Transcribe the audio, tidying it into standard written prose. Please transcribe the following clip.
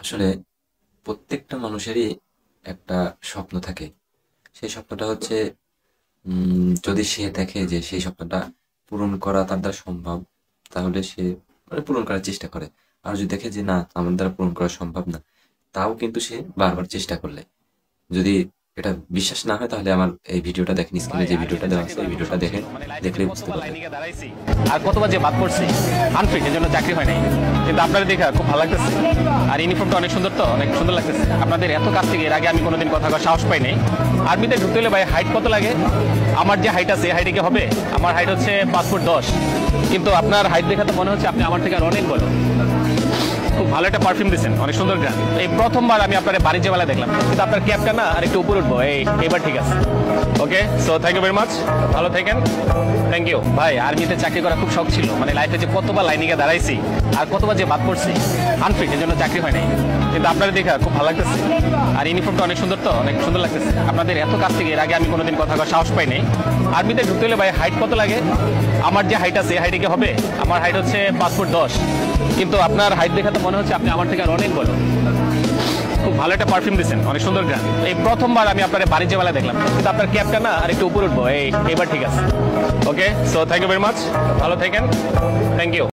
আসলে প্রত্যেকটা মানুষেরই একটা স্বপ্ন থাকে। সেই স্বপ্নটা হচ্ছে যদি সে দেখে যে সেই স্বপ্নটা পূরণ করা তার দ্বারা সম্ভব, তাহলে সে পূরণ করার চেষ্টা করে। আর যদি দেখে যে না, আমার দ্বারা পূরণ করা সম্ভব না, তাও কিন্তু সে বারবার চেষ্টা করলে, যদি এটা বিশ্বাস না হয় তাহলে আমার এই ভিডিওটা দেখেন, ভাই স্ক্রিনে যে আর্মিতে ভিডিওটা দেওয়া চাকরি আছে করা এই খুব ভিডিওটা শখ ছিল, দেখেন, মানে লাইফে যে দেখলেই বুঝতে কতবার পারবেন। লাইনে গিয়ে দাঁড়াইছি আর কতবার যে বাদ পড়ছি আনফিট, এর জন্য চাকরি হয় নাই। কিন্তু আপনাদের দেখে খুব ভালো লাগতেছে, আর ইউনিফর্মটা অনেক সুন্দর, তো অনেক সুন্দর লাগতেছে আপনাদের। এত কাছ থেকে এর আগে আমি কোনোদিন কথা কওয়ার সাহস পাই নাই। আর্মিতে ঢুকতে হলে ভাই হাইট কত লাগে? আমার যে হাইট আছে এই হাইটে কি হবে? আমার হাইট হচ্ছে 5 ফুট 10, কিন্তু আপনার হাইট দেখে তো মনে হচ্ছে আপনি আমার থেকে আর অনেক বড়। খুব ভালো একটা পারফিউম দিচ্ছেন, অনেক সুন্দর গান। এই প্রথমবার আমি আপনার বাণিজ্য মেলায় দেখলাম, কিন্তু আপনার ক্যাপটা না আর একটু উপরে উঠবো, এবার ঠিক আছে। Okay, so thank you very much, ভালো থাকেন। Thank you. ভাই আর্মিতে চাকরি করা খুব শখ ছিল, মানে লাইফে যে কতবার লাইনে গিয়ে দাঁড়াইছি আর কতবার যে বাদ পড়ছি আনফিট, এর জন্য চাকরি হয় নাই। কিন্তু আপনাদের দেখে খুব ভালো লাগতেছে, আর ইউনিফর্মটা অনেক সুন্দর, তো অনেক সুন্দর লাগতেছে আপনাদের। এত কাছ থেকে এর আগে আমি কোনোদিন কথা কওয়ার সাহস পাই নাই। আর্মিতে ঢুকতে হলে ভাই হাইট কত লাগে? আমার যে হাইট আছে এই হাইটে কি হবে? আমার হাইট হচ্ছে 5 ফুট 10, কিন্তু আপনার হাইট দেখে তো মনে হচ্ছে আপনি আমার থেকে আর অনেক বড়। খুব ভালো একটা পারফিউম দিচ্ছেন, অনেক সুন্দর গান। এই প্রথমবার আমি আপনার বাণিজ্য মেলায় দেখলাম, কিন্তু আপনার ক্যাপটা না আর একটু উপরে উঠবো, এবার ঠিক আছে। Okay, so thank you very much, ভালো থাকেন। Thank you.